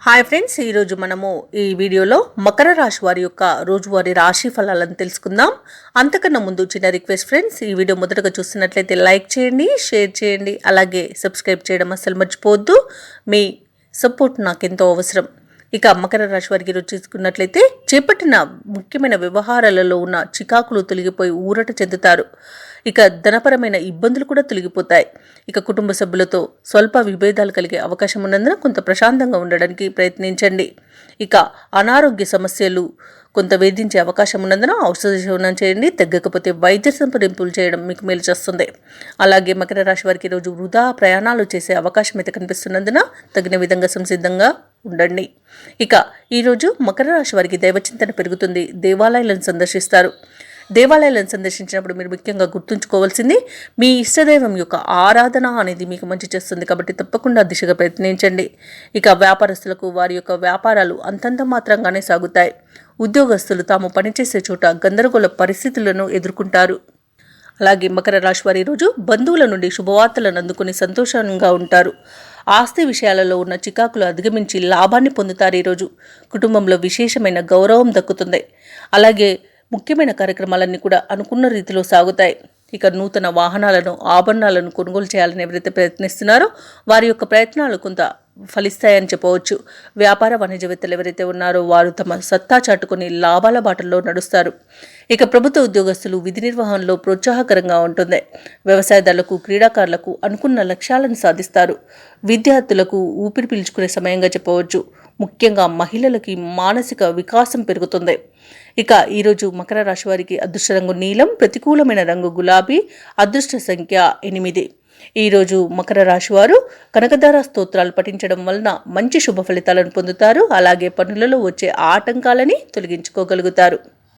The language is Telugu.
హాయ్ ఫ్రెండ్స్, ఈరోజు మనము ఈ వీడియోలో మకర రాశి వారి యొక్క రోజువారీ రాశి ఫలాలను తెలుసుకుందాం. అంతకన్నా ముందు చిన్న రిక్వెస్ట్ ఫ్రెండ్స్, ఈ వీడియో మొదటగా చూస్తున్నట్లయితే లైక్ చేయండి, షేర్ చేయండి, అలాగే సబ్స్క్రైబ్ చేయడం అస్సలు మర్చిపోవద్దు. మీ సపోర్ట్ నాకెంతో అవసరం. ఇక మకర రాశి వారికి ఈరోజు చూసుకున్నట్లయితే చేపట్టిన ముఖ్యమైన వ్యవహారాలలో ఉన్న చికాకులు తొలగిపోయి ఊరట చెందుతారు. ఇక ధనపరమైన ఇబ్బందులు కూడా తొలగిపోతాయి. ఇక కుటుంబ సభ్యులతో స్వల్ప విభేదాలు కలిగే అవకాశం ఉన్నందున కొంత ప్రశాంతంగా ఉండడానికి ప్రయత్నించండి. ఇక అనారోగ్య సమస్యలు కొంత వేధించే అవకాశం ఉన్నందున ఔషధ సేవనం చేయండి. తగ్గకపోతే వైద్య సంప్రదింపులు చేయడం మీకు మేలు చేస్తుంది. అలాగే మకర రాశి వారికి ఈరోజు వృధా ప్రయాణాలు చేసే అవకాశం అయితే కనిపిస్తున్నందున తగిన విధంగా సంసిద్ధంగా ఉండండి. ఇక ఈరోజు మకర రాశి వారికి దైవచింతన పెరుగుతుంది. దేవాలయాలను సందర్శిస్తారు. దేవాలయాలను సందర్శించినప్పుడు మీరు ముఖ్యంగా గుర్తుంచుకోవాల్సింది మీ ఇష్టదైవం యొక్క ఆరాధన అనేది మీకు మంచి చేస్తుంది. కాబట్టి తప్పకుండా దిశగా ప్రయత్నించండి. ఇక వ్యాపారస్తులకు వారి యొక్క వ్యాపారాలు అంతంత మాత్రంగానే సాగుతాయి. ఉద్యోగస్తులు తాము పనిచేసే చోట గందరగోళ పరిస్థితులను ఎదుర్కొంటారు. అలాగే మకర రాశి వారి రోజు బంధువుల నుండి శుభవార్తలను అందుకుని సంతోషంగా ఉంటారు. ఆస్తి విషయాలలో ఉన్న చికాకులు అధిగమించి లాభాన్ని పొందుతారు. ఈరోజు కుటుంబంలో విశేషమైన గౌరవం దక్కుతుంది. అలాగే ముఖ్యమైన కార్యక్రమాలన్నీ కూడా అనుకున్న రీతిలో సాగుతాయి. ఇక నూతన వాహనాలను, ఆభరణాలను కొనుగోలు చేయాలని ఎవరైతే ప్రయత్నిస్తున్నారో వారి యొక్క ప్రయత్నాలు కొంత ఫలిస్తాయని చెప్పవచ్చు. వ్యాపార వాణిజ్యవేత్తలు ఎవరైతే ఉన్నారో వారు తమ సత్తా చాటుకుని లాభాల బాటల్లో నడుస్తారు. ఇక ప్రభుత్వ ఉద్యోగస్తులు విధి నిర్వహణలో ప్రోత్సాహకరంగా ఉంటుంది. వ్యవసాయదారులకు, క్రీడాకారులకు అనుకున్న లక్ష్యాలను సాధిస్తారు. విద్యార్థులకు ఊపిరి పీల్చుకునే సమయంగా చెప్పవచ్చు. ముఖ్యంగా మహిళలకి మానసిక వికాసం పెరుగుతుంది. ఇక ఈరోజు మకర రాశి వారికి అదృష్ట రంగు నీలం, ప్రతికూలమైన రంగు గులాబీ, అదృష్ట సంఖ్య 8. ఈరోజు మకర రాశి వారు కనకదార స్తోత్రాలు పఠించడం వలన మంచి శుభ ఫలితాలను పొందుతారు. అలాగే పనులలో వచ్చే ఆటంకాలని తొలగించుకోగలుగుతారు.